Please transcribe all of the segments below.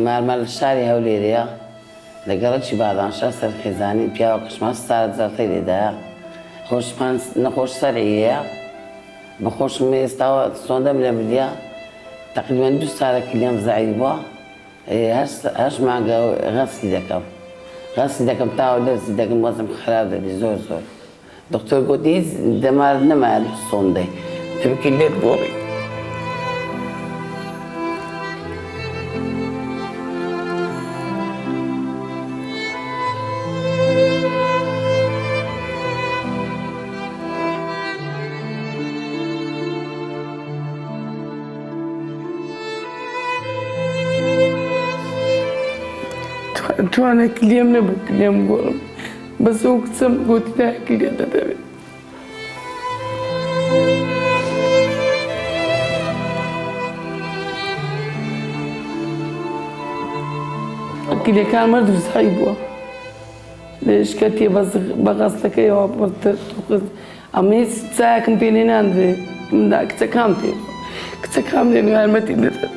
مارمەل شاری هەولێرەیە لە گەڕەکی بادانشە سەرخێزانی پیاوەکەش ماست سارەجارتەی لێدایە خۆشمان نەخۆش سەرعەیە بەخۆشم ئێستاوە سۆندەم لە بردیا تقریبا 2 ساڵێکی لێم زەعیف بووە هەشت مانگە غەسی دەکەم تاوە دەرسی دەکەم وەزم خراپ دەبی زۆر دکتۆر گوتی هیچ دەمار نەمایە سۆندەی دەبکە لێت بۆڕی توانە کلێم نەبوو کلێم گۆڕم بەس ئەو کچەم گوتی دا کلێ دەدەوێت کلێکان مەردووزایی بووە لە شکەتێ بەغەستەکەیەوە پڕتر ئەمە هیچ چایەکم پێ لێ ناندرێ مندا کچەکام پێ کچەکام لێن یارمەتی دەدەن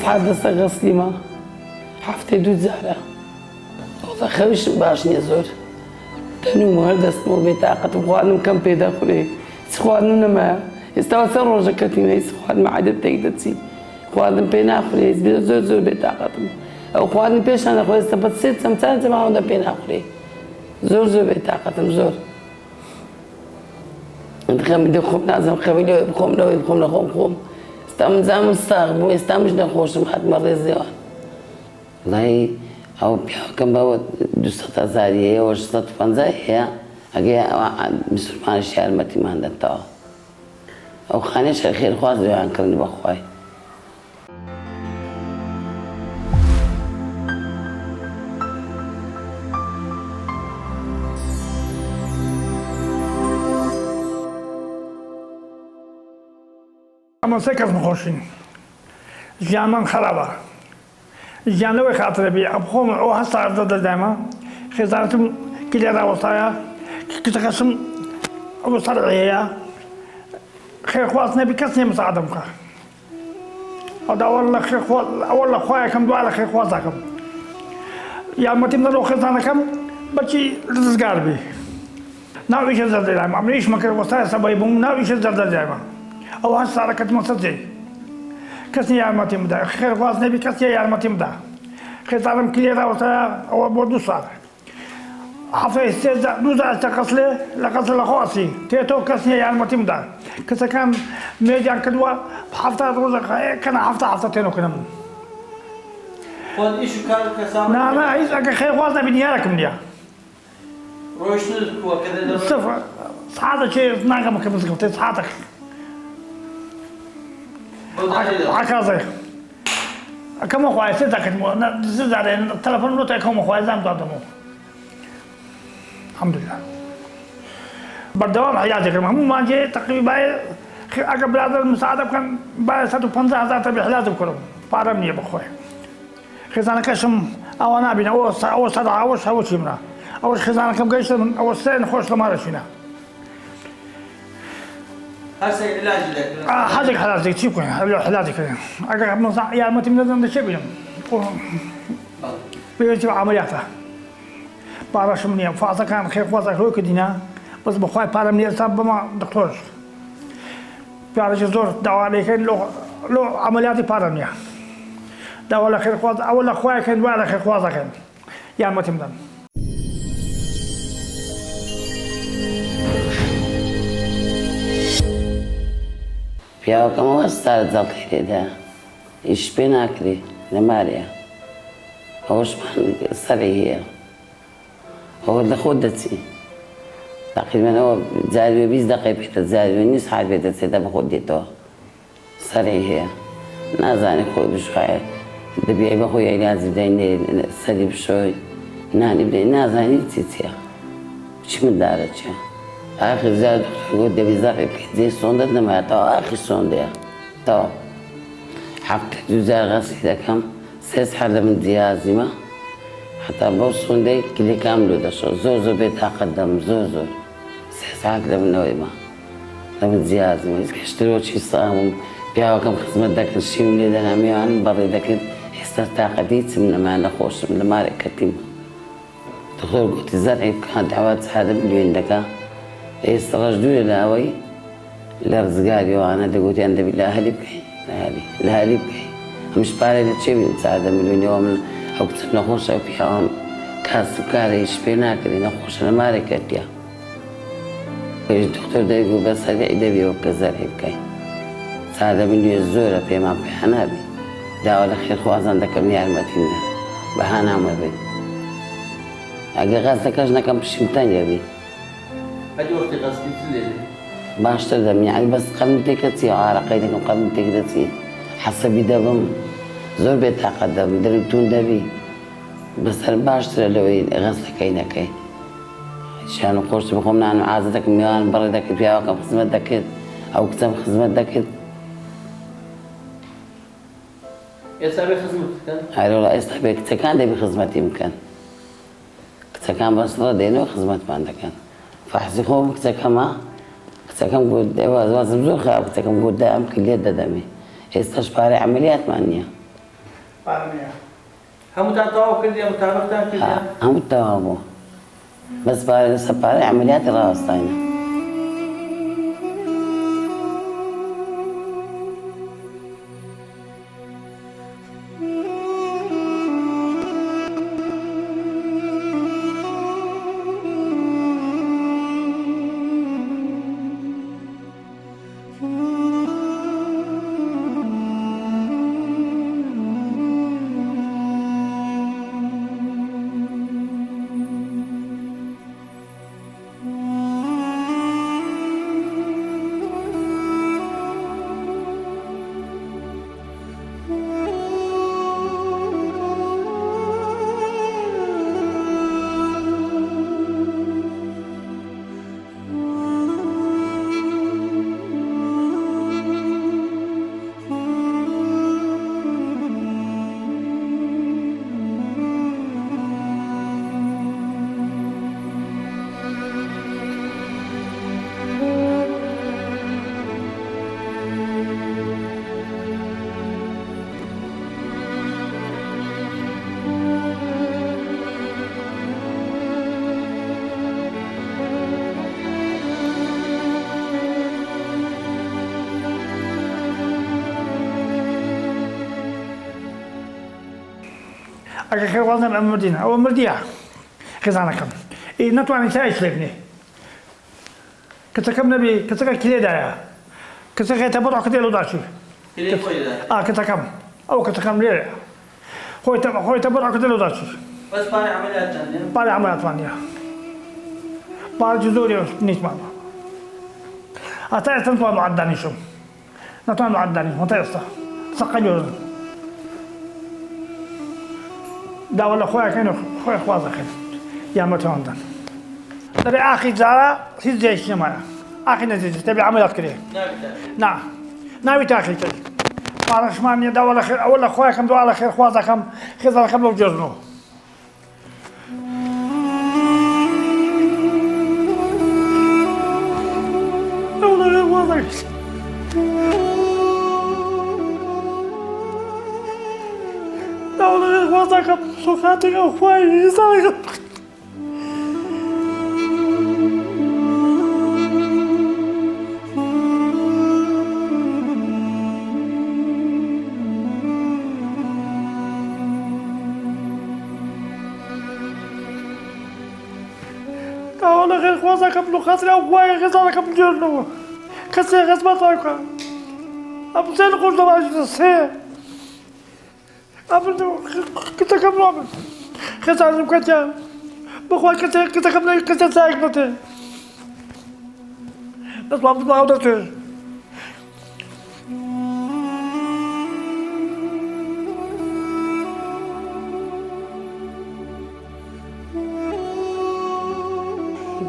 ساعات دەستە غەسلیمە هەفتەی 2 جارە وەڵا خەویشم باش نییە زۆر دەنوومە هەر دەستمەوە بێتاقەتم خواردنم کەم پێدەخورێ هیچ خواردنم نەمایە ئێستاوە سەر ڕۆژەکەتیمە هیچ خواردن عادەت تێک دەچی خواردن پێ ناخورێ زۆر بێتاقەتم ئەو خواردن پێشان دەخۆ ئێستا بە 3 چەمچان جەماوەندە پێ ناخورێ زۆر بێتاقەتم زۆر خەمی دە خۆم نازم خەوی لەوەی بخۆم لەوەی بخۆم لە خۆم ئێستا منجامم ساغ بوو ئێستا مش نەخۆشم هاتمە ڕێزیەوە وڵی ئەو پیاوەکەم بەوە 200,000 هەیە 650 هەیە ئەگەی مسلمانیش یارمەتیمان دەتەوە ئەو خانێش خێرخواز وێیانکردنی بەخوای ئەمە سێ کەس نەخۆشین ژیانمان خراپە ژیان لەوەی خاترە بێ ئەبخۆم ئەو هەستا دەدەدایمە خێزانەتم کلێ ڕاوەستایە کچەکەشم ئەو سەرعەیە خێرخواز نەبی کەس نێ مساعدەم بکە ئەوە لە خوایەکەم دوای لە خێرخوازەکەم یارمەتیم دەدە و خێزانەکەم بەچی ڕزگار بێ ناویشە زەردەدایمە ئەمریشمە کرد وەستایە سەبەی بووم ناویشە زەردەدایمە ئەو هەست ساڵەکەتمە سەرجێ کەسی یارمەتیم بدە خێرخواز نەبی کەسی یارمەتیم بدە خێزانم کلێ ڕاوەستایە ئەوە بۆ 2 ساڵ هەفتەی 2 جار قەسلێ لە قەسل لە خواسی تێتەوە کەس نییە یارمەتیم بدە کچەکان مێدیان کردووە 70 ڕۆژەکەنە هەفتە تێنەکەنم نامە هیچ ئەگە خێرخواز نەبی دیارەکەم نییە سعادە چێ ناگەمە کە بزگەوتێ سعادە عکازێ ئەەکەمە خوای سێ دەکەمەوە زارێ تەلەفۆن نۆتە ئەەکەمە خوای زام دادەمەوە الحمدلله بەردەوام حیاتێکم هەموو مانجێ تقریبا ئەگە برادر مساعدە بکەن با 150,000 تە حلاز بکڕم پارەم نییە بخۆی خێزانەکەشم ئەوە نبینە ئەوە سەدا ئەوەش هەوەچی منە ئەوەش خێزانەکەم گەیشتن ئەوە سێ نەخۆش لە مارەشینە حەزێک حەلازێک چی بکەین حەلازێکەکەین ئەگەر یارمەتیم نەدەن دەچێ بینم پێویستی بە عەمەلیاتە پارەشم نییە فازەکان خێرخوازێک ڕۆی کردینە بەس بەخوای پارەم نییە تا بەما دکتۆرش پیاڕێکی زۆر داوا لێکەین لۆ عەمەلیاتی پارەم نییە داوا لە خێرخواز ئەوە لە خوایەکەین دوای لە خێرخوازەکەین یارمەتیم بدەن پیاوەکەمەوە هەستا جەڵقی لێدا ئیش پێ ناکرێ لە مارەیە ئەوەشمان سەری هەیە ئەوە لە خۆت دەچی تقریبا ئەوە جاروێ 20 دقەی پێێتە جاروێ نیست حال پێ دەچێتە بە خۆت دێتەوە سەری هەیە نازانێت خۆی بشوایە دەبیای بە خۆی عیلازی بدەینێ سەری بشۆی نانی بدەین نازانی چییە چی مندارە چیە ئاخر زیاد دکتۆر دەبی زەقی بکەیت جێی سۆندەت نەمایەتەوە ئاخر سۆندەیە تەوا هەفتە 2 جار غەسلی دەکەم 3 ساعت لە من جیازیمە حتا بەو سۆندەی کلێکام لێ دەشەوە زۆر بێتاقەت دەم زۆر 3 ساعت لە منەوەیمە لەمن جیازم گەشتەوەکی ساوم پیاوەکەم خزمەت دەکرد شیم لێ دەنا میوان بەڕێ دەکرد ئێستا تاقەتی چم نەما نەخۆشم لە مارێک کەتیمە دکتۆر گوتی زەرعی بکات داوات 4 ملیۆن دەکا ئێستا ڕەش دوورە لە ئەوەی لە ڕزگاریەوانە دەگوتیان دەبی لە هەلی بکەین لە هەلی بکەین ئەمش پارەی لە چێ بین 4 ملیۆنەوە من ئەو کچم نەخۆشە و پیاوەم کاسبکارە هیچ پێ ناکردی نەخۆشە لە مارێک کەتیە دکتۆر دەیگو بەس هەرگای دەبیەوە کە زەرعی بکەین 4 ملیۆن زۆرە پێمان پێیان نابی داوا لە خێرخوازان دەکەم یارمەتیم دەن بەهانامە بێت ئەگە غاز دەکەش نەکەم پشیم تەنگەبی باشتر دەبین یعنی بەس قەمتێکە چی ئارەقەی دەکەم قەمتێک دەچی حەسەبی دەبم زۆر بێتاقەت دەبم دەرتون دەبی بەسەر باشترە لەوەی غەزەکەی نەکەی شیان و خۆشت بخۆم نان و ئازە دەکەم میوان بەڕێ دەکرد پیاوەکەم خزمەت دەکرد ئەو کچەم خزمەت دەکرد ئێستا بێ خزمەت بکەن؟ هەرۆڵە ئێستا بێ کچەکان دەبی خزمەتی بکەن کچەکان بەسڵە دێنەوە خزمەتمان دەکەن فەحسی خۆم کچەکەمە کچەکەم گوت وازم زۆر خراپ کچەکەم گوت دا ئەم کلێت دەدەمێ ئێستاش پارەی عەمەلیاتمان نییە هەمووتان تەواو کردیان متابقتان کردیان؟ هەموو تەواو بوو بەس لەسەر پارەی عەمەلیاتی ڕاوەستاینە ئەگە خێوازم ئەم مردینە ئەوە مردیە خێزانەکەم نەتوانین چایش لێ بنێ کچەکەم نەبی کچەکە کلێدایە کچە خێتە بڕۆکە دێ لەداچی کچەکەم ئەو کچەکەم لێرە خۆیتە بڕۆکە دێ لەداچی بەس پارەی عەمەلیاتتان نییە؟ پارەی عەمەلیاتمان نییە پارەی زۆری نیتمان هەتا ئێستا نتوان معەددانیشم نەتوان معەددانیشم هەتا ئێستا سەقە جۆزم داوا لە خۆیەکەین و خۆی خواز دەکەین یارمەتیواندەن دەبێ ئاخی جارە هیچ جێیش نەمایە ئاخی نەزیز دەبێ عەمەلیات کرێ نا ناوی تاخی کرد پارەشمان نییە داوا لە خێر ئەوە لە خۆیەکەم دوا لە خێر خواز دەکەم خێزانەکەم لەو جێژنەوە ئەو لە خێر خواز دەکەم وضعكم سخاتك أخواني صايغ تعالى غير خوازكم لخاطر أخواني غزالكم جرنوا كسي غزبتك أبو زين قلت ما أجلس أبدا كنت كم رابط خسارة كتير بخوان كنت كم لا كنت سايق بته بس ما بدنا عودته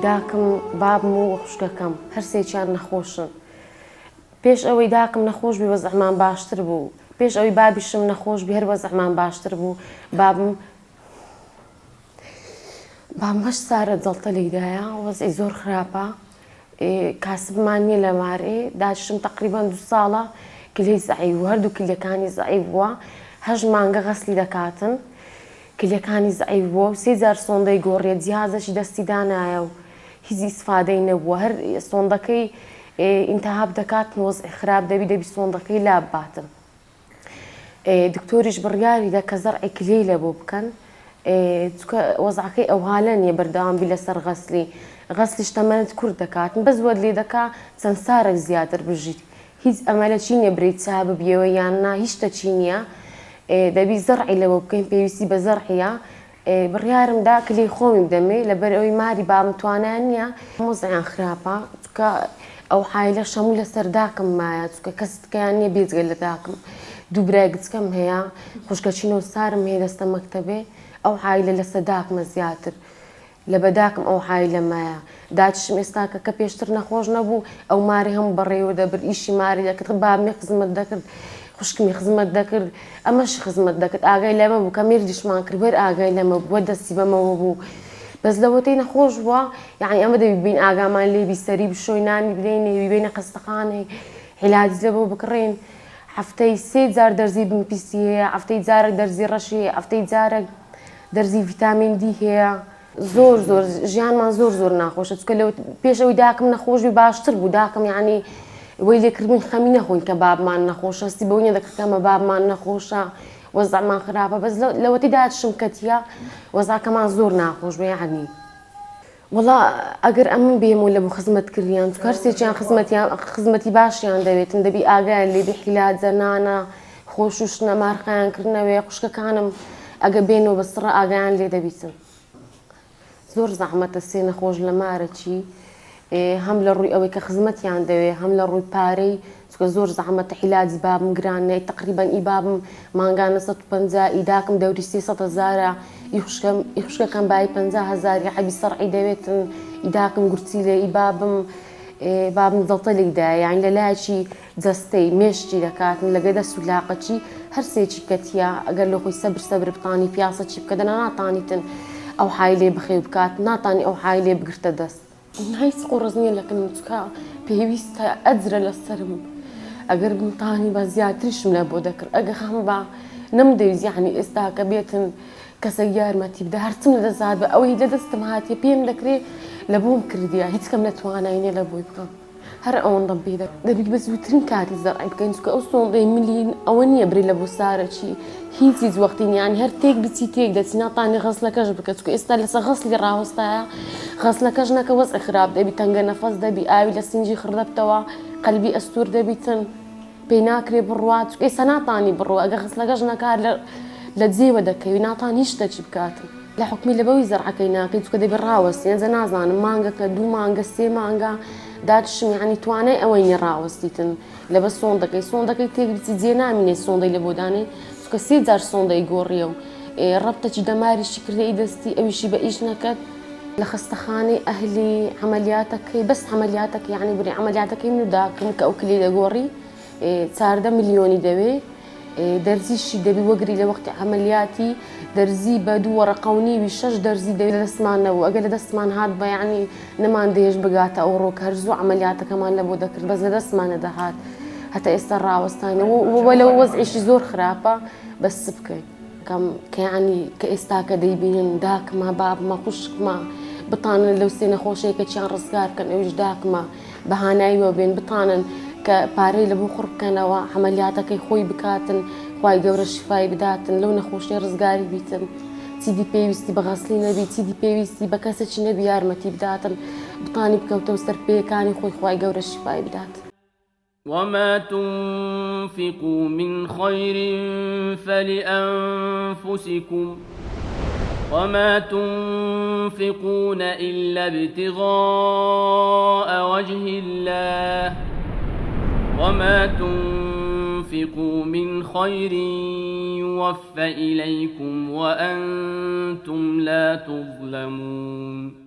داکم بابم و خوشکەکەم هەرسێکیان نەخۆشن پێش ئەوەی داکم نەخۆش بی وەزعمان باشتر بوو پێش ئەوەی بابیشم نەخۆش بی هەر وەزعمان باشتر بوو بابم هەش سارە جەڵتە لێدایە وەزعی زۆر خراپە کاسبمان نییە لە مارێ داچشم تقریبان 2 ساڵە کلەی زەعیف و هەردوو کلەکانی زەعیف بووە 8 مانگە غەسلی دەکاتن کلەکانی زەعیف بووە و 3 جار سۆندەی گۆڕێ جیازەشی دەستی دانایە و هیچ ئیسفادەی نەبووە هەر سۆندەکەی ئینتەهاب دەکاتن وەزعی خراپ دەبی سۆندەکەی لاب باتن دکتۆریش بڕیاری دا کە زەرعی کلەی لە بۆ بکەن چونکە وەزعەکەی ئەوهالە نییە بەردەوامبی لەسەر غەسلیش تەمەنت کورت دەکاتن بەس وەد لێ دەکا چەند سارێک زیاتر بژیت هیچ ئەمەلە چی نییە برێت چا ببیەوە یان نا هیچ شتە چی نییە دەبی زەرعی لەوە بکەین پێویستی بە زەرعیە بڕیارمدا کلەی خۆمی بدەمێ لەبەر ئەوەی ماری بامتوانیان نییە وەزعیان خراپە چونکە ئەو حایلە شەموو لەسەر داکم مایە چونکە کەسکەیان نییە بێجگە لە داکم دوو برای گچکەم هەیە خوشکەچینەوە سارم هەیە دەستە مەکتەبێ ئەو حایلە لەسەر داکمە زیاتر لە بەداکم ئەو حایلە مایە داچشم ئێستاکە کە پێشتر نەخۆش نەبوو ئەو ماری هەموو بەڕێوە دەبر ئیشی ماری دەکرد بابمێ خزمەت دەکرد خوشکمی خزمەت دەکرد ئەمەش خزمەت دەکرد ئاگای لەمە بوو کە مێردیشمان کرد بەر ئاگای لەمە بووە دەستی بەمەوە بوو بەس لەوەتەی نەخۆش بووە یعنی ئەمە دەبی بین ئاگامان لێبی سەری بشۆی نانی بدەینێ بینە قەستەخانەی عیلاجی لەبەوە بکڕێن هەفتەی 3 جار دەرزی بنپیسی هەیە هەفتەی جارێک دەرزی ڕەشی هەیە هەفتەی جارێک دەرزی ڤیتامین دی هەیە زۆر ژیانمان زۆر ناخۆشە چونکە لەوە پێش ئەوەی داکەم نەخۆشبی باشتر بوو داکەم یعنی وەی لێکردبوون خەمی نەخۆین کە بابمان نەخۆشە هەستی بەوەی نەدەکردەمە بابمان نەخۆشە وەزعمان خراپە بەس لەوەتی داچشم کەتیە وەزعکەمان زۆر ناخۆش بوو یعنی وەڵا ئەگەر ئەمن بێمەوە لە بۆ خزمەتکردیان چونکە هەر سێکیان خزمەتی باشیان دەوێتن دەبی ئاگایان لێبی حیلاجە نانە خۆش و شنە مارخایانکردنەوەی خوشکەکانم ئەگە بێنەوە بەسڕە ئاگایان لێ دەبیتن زۆر زەحمەتە سێ نەخۆش لە مارە چی هەم لە ڕووی ئەوەی کە خزمەتیان دەوێ هەم لە ڕووی پارەی چونکە زۆر زەحمەتە حیلاجی بابم گرانە تقریبان ئی بابم مانگانە 150 ئیداکم دەوری 300,000 ئی خوشکەکەم بای 50,000 حەبی سەرعی دەوێتن ئیداکم گورچی لێ ئی بابم دڵتەلێکدا یان لە لایەکی جەستەی مێشتی دەکاتن لەگە دەست و لاقەچی هەر سێکی کەتیە ئەگەر لە خۆی سەبر بتانی پیاسە چی بکە دەنا ناتانیتن ئەو حای لێ بخێ بکات ناتانی ئەو حای لێ بگرتە دەست هیچ قوڕز نییە لەکەم چکە پێویستە ئەجرە لەسەرم ئەگەر بمتانی بە زیاتریشم لە بۆ دەکرد ئەگە خەم بە نەمدەویست یعنی ئێستا کە بێتن کەسێک یارمەتی بدە هەرچم لەدەست بە ئەوەی لە دەستم هاتیە پێم دەکرێت لە بۆم کردیە هیچ کەم نەتواناینێ لە بۆی بکەم هەر ئەوەندەم پێ دەبیت بە زووترین کاتی زەرعی بکەین چونکە ئەو سۆڵدەی ملین ئەوە نییە بری لە بۆ سارەکی هیچ وەختی نیان هەر تێک بچی تێک دەچی ناتانی غەسلەکەش بکە چونکە ئێستا لەسەر غەسلی ڕاوەستایە غەسلەکەش نەکە وەزعی خراپ دەبی تەنگە نەفەس دەبی ئاوی لە سینجی خڕدەبتەوە قەلبی ئەستور دەبیتن پێی ناکرێ بڕوات چونکە ئێستا ناتانی بڕوە ئەگە غەسلەکەش نەکات لە جێوە دەکەوی ناتان هیچ شتێکی بکاتن لە حکمی لەبەوەی زەرعەکەی ناکەی چونکە دەبی ڕاوەستی ئەنجە نازانم مانگەکە 2 مانگە 3 مانگە داچشم یعنی توانای ئەوەی نی ڕاوەستیتن لەبە سۆندەکەی تێک بچی جێ نامینێ سۆندەی لە بۆدانێ چونکە 3 جار سۆندەی گۆڕیە و ڕەبتەکی دەماریشی کردەی دەستی ئەویشی بە ئیش نەکەت لە خستەخانەی ئەهلی عملیاتەکەی بەس عملیاتەکە یعنی بری عملیاتەکەی من داکەم کە ئەو کلی دەگۆڕی 14 ملیۆنی دەوێ دەرزیشی دەبی وەگری لە وەختی عملیاتی دەرزی بە 2 وەرەقەونیوی 6 دەرزی دەوێت لە دەستمانەوە ئەگەر لە دەستمان هات بە یعنی نەمان دێش بگاتە ئەو ڕۆک هەر زوو عملیاتەکەمان لە بۆ دەکرد بەس لە دەستمانە دەهات هەتا ئێستا ڕاوەستانەوە لەوە وەزعیشی زۆر خراپە بەس بکەین کە یعنی کە ئێستا کە دەیبینن داکمە بابمە خوشکمە بتانن لەو سێ نەخۆشەیەکە چیان ڕزگار بکەن ئەویش داکمە بەهاناییوە بێن بتانن کە پارەی لە بۆ خوڕ بکەنەوە عملیاتەکەی خۆی بکاتن خوای گەورە شیفای بداتن لەو نەخۆشیە ڕزگاری بیتن چیدی پێویستی بە غەسلی نەبی چیدی پێویستی بە کەسێکی نەبی یارمەتی بداتن بتانی بکەوتەوە سەر پێیەکانی خۆی خوای گەورە شیفای بدات وما تنفقوا من خير فلأنفسكم وما تنفقون إلا ابتغاء وجه الله وما تنفقوا من خير يوفى إليكم وأنتم لا تظلمون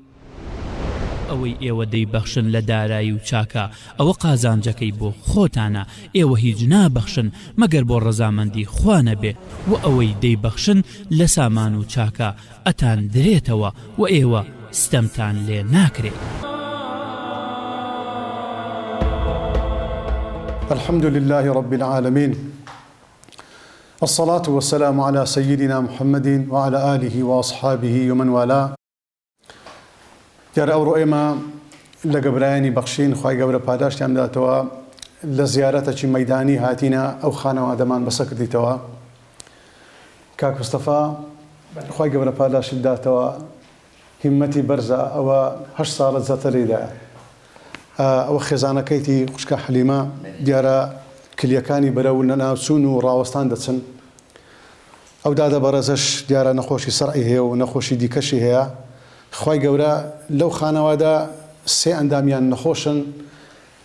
ئەوەی ئێوە دەیبەخشن لە دارایی و چاکە ئەوە قازانجەکەی بۆ خۆتانە ئێوە هیچ نابەخشن مەگەر بۆ ڕەزامەندی خوا نەبێ و ئەوەی دەیبەخشن لە سامان و چاکە ئەتان درێتەوە و ئێوە ستەمتان لێ ناکرێت الحمد لله رب العالمين، الصلاة والسلام على سيدنا محمد وعلى آله وأصحابه ومن والاه. دیارە ئەوڕۆ ئێمە لە گەبرایانی بەخشین خوای گەورە پاداشتیان بداتەوە لە زیارەتێکی مەیدانی هاتینە ئەو خانەوادەمان بەسەر کردیتەوە. کاک مستەفا خوای گەورە پاداشت بداتەوە، هیمەتی بەرزە، ئەوە 8 ساڵە زەتەرێدایە. ئەوە خێزانەکەیتی خوشکە حەلیمە دیارە کلیەکانی بەرەو لە ناوچوون و ڕاوەستان دەچن. ئەو دادە بەڕێزەش دیارە نەخۆشی سەرعی هەیە و نەخۆشی دیکەشی هەیە. خوای گەورە لەو خانەوادە 3 ئەندامیان نەخۆشن،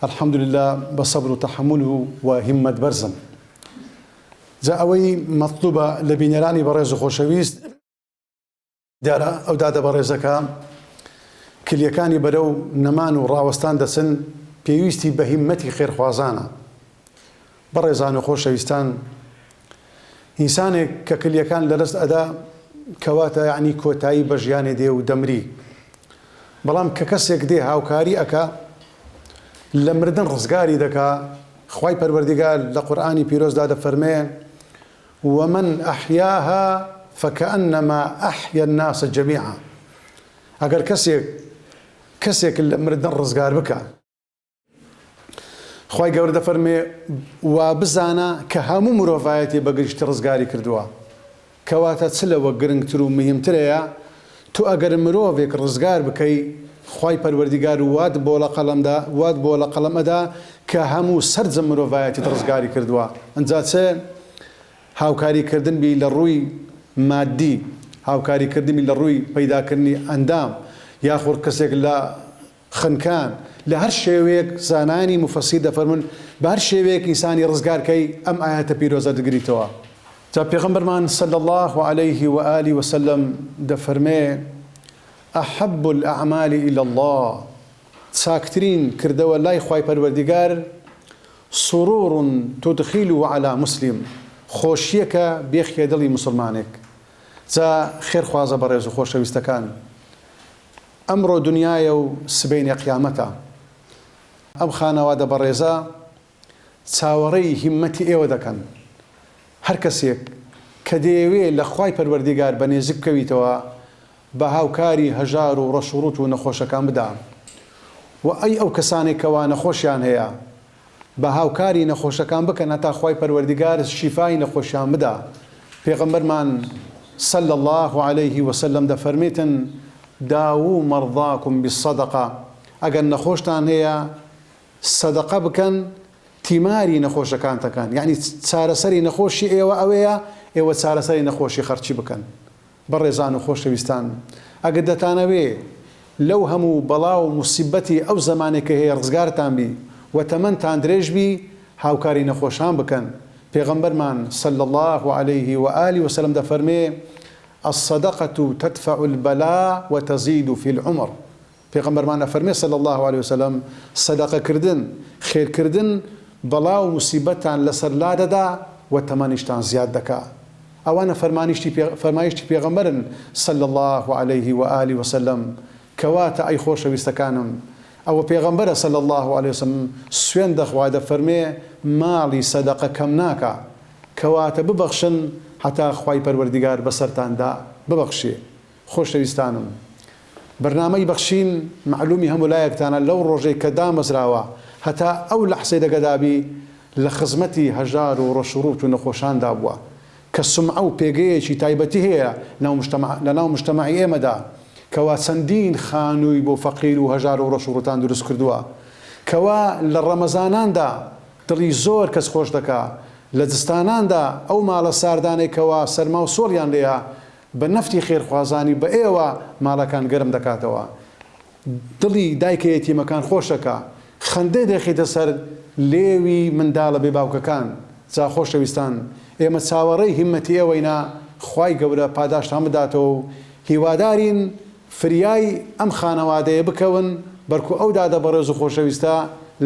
الحەمدولله بە سەبر و تەحەموڵ و هیممەت بەرزن. جا ئەوەی مەطلوبە لە بینەرانی بەڕێز و خۆشەویست دیارە ئەو دادە بەڕێزەکە کلیەکانی بەرەو نەمان و ڕاوەستان دەچن، پێویستی بە هیممەتی خێرخوازانە. بەڕێزان و خۆشەویستان، ئینسانێک کە کلیەکان لەدەست ئەدا کەواتە یعنی کۆتایی بە ژیانێ دێ و دەمری. بەڵام کە کەسێک دێ هاوکاری ئەکا لە مردن ڕزگاری دەکا. خوای پەروەردیگار لە قورئانی پیرۆزدا دەفەرمێ ومن ئەحیاها فكأنما أحيا الناس جميعا. ئەگەر کەسێک لە مردن ڕزگار بکە، خوای گەورە دەفەرمێ وا بزانە کە هەموو مرۆڤایەتی بەگشتی ڕزگاری کردووە. کەواتە چ لەوە گرنگتر و مهمترەیە تو ئەگەر مرۆڤێک ڕزگار بکەی، خوای پەروەردیگار وات بۆ لە قەڵەمەدا کە هەموو سەرجەم مرۆڤایەتیت ڕزگاری کردووە. ئەنجا چێ هاوکاریکردن بی لە ڕووی مادی، هاوکاریکردنی لە ڕووی پەیداکردنی ئەندام، یاخۆر کەسێک لە خنکان، لە هەر شێوەیەک زانانی مفەسیر دەفەرمون بە هەر شێوەیەک ئینسانی ڕزگارکەی ئەم ئاەتە پیرۆزە دەگریتەوە. جا پێغەمبەرمان صلی الله عليه وآله وسلم دەفەرمێ ئەحەب الأعمال إلى الله، چاکترین کردەوە لای خوای پەروەردیگار سرور تدخیله على مسلم، خۆشیەکە بێخیە دڵی مسلمانێک. جا خێرخوازە بەڕێز و خۆشەویستەکان، ئەمڕۆ دنیایە و سبەینی قیامەتە. ئەم خانەوادە بەڕێزە چاوەڕێی هیممەتی ئێوە دەکەن. هەر کەسێک کە دەیەوێ لە خوای پەروەردیگار بە نێزیک بکەویتەوە بە هاوکاری هەژار و ڕەشوڕوت و نەخۆشەکان بدا. و ئەو کەسانێک کەوا نەخۆشیان هەیە بە هاوکاری نەخۆشەکان بکەن هەتا خوای پەروەردیگار شیفای نەخۆشیان بدا. پێغەمبەرمان صلی الله عليه وسلم دەفەرمێتن داوو مەرضاکم بالصەدەقە، ئەگەر نەخۆشتان هەیە سەدەقە بکەن تیماری نەخۆشەکانتەکان، یعنی چارەسەری نەخۆشی ئێوە ئەوەیە، ئێوە چارەسەری نەخۆشی خەرچی بکەن. بەڕێزان و خۆشەویستان، ئەگەر دەتانەوێ لەو هەموو بەڵاو و موسیبەتی ئەو زەمانێکە هەیە ڕزگارتان بی و تەمەنتان درێژ بی، هاوکاری نەخۆشان بکەن. پێغەمبەرمان صلی الله عليه وآله وسلم دەفەرمێ الصدقة تدفع البلاء وتزيد في العمر. پێغەمبەرمان دەفەرمێ صلی الله عليه وسلم سەدەقە کردن، خێرکردن بەڵاو موسیبەتان لەسەر لادەدا و تەمەنیشتان زیاد دەکا. ئەوانە فەرمایشتی پێغەمبەرن صلی الله عليه وآله وسلم. کەواتە ئەی خۆشەویستەکانم، ئەوە پێغەمبەرە صلی الله عليه وسلم سوێن دەخوا دەفەرمێ ماڵی سەدەقە کەم ناکە، کەواتە ببەخشن هەتا خوای پەروەردیگار بەسەرتاندا ببەخشێ. خۆشەویستانم، بەرنامەی بەخشین معلومی هەموو لایەکتانە لەو ڕۆژەی کە دامەزراوە هەتا ئەو لەحسەی دەگەدابی لە خزمەتی هەژار و ڕەشوڕوت و نەخۆشاندا بووە کە سومعە و پێگەیەکی تایبەتی هەیە لە ناو مجتەمەعی ئێمەدا، کەوا چەندین خانووی بۆ فەقیر و هەژار و ڕەشوڕوتان دروست کردووە، کەوا لە ڕەمەزاناندا دڵی زۆر کەس خۆش دەکا، لە جستاناندا ئەو ماڵە ساردانێکەوە سەرما و سۆڵیان لێیە بە نەفتی خێرخوازانی بە ئێوە ماڵەکان گەرم دەکاتەوە. دڵی دایکە یەتیمەکان خۆشەکە، خەندێ دەخێتە سەر لێوی منداڵە بێ باوکەکان. جا خۆشەویستان، ئێمە چاوەڕێی هیممەتی ئێوەینا، خوای گەورە پاداشتان بداتەوە و هیوادارین فریای ئەم خانەوادەیە بکەون بەرکو ئەو دادە بەڕێز و خۆشەویستە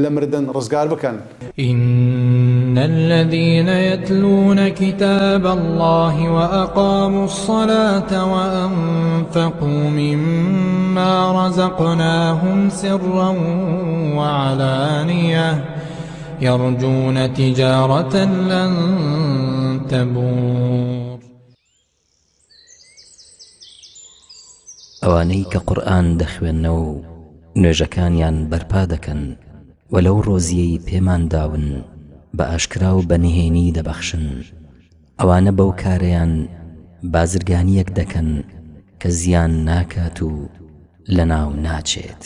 لە مردن ڕزگار بکەن. إن الذين يتلون كتاب الله وأقاموا الصلاة وأنفقوا مما رزقناهم سرا وعلانية يرجون تجارة لن تبور. ئەوانەی کە قورئان دەخوێننەوە و نوێژەکانیان بەرپا دەکەن و لەو ڕۆزیەی پێمان داون بە ئاشکرا و بەنهێنی دەبەخشن، ئەوانە بەو کارەیان بازرگانیەک دەکەن کە زیان ناکات و لەناو ناچێت.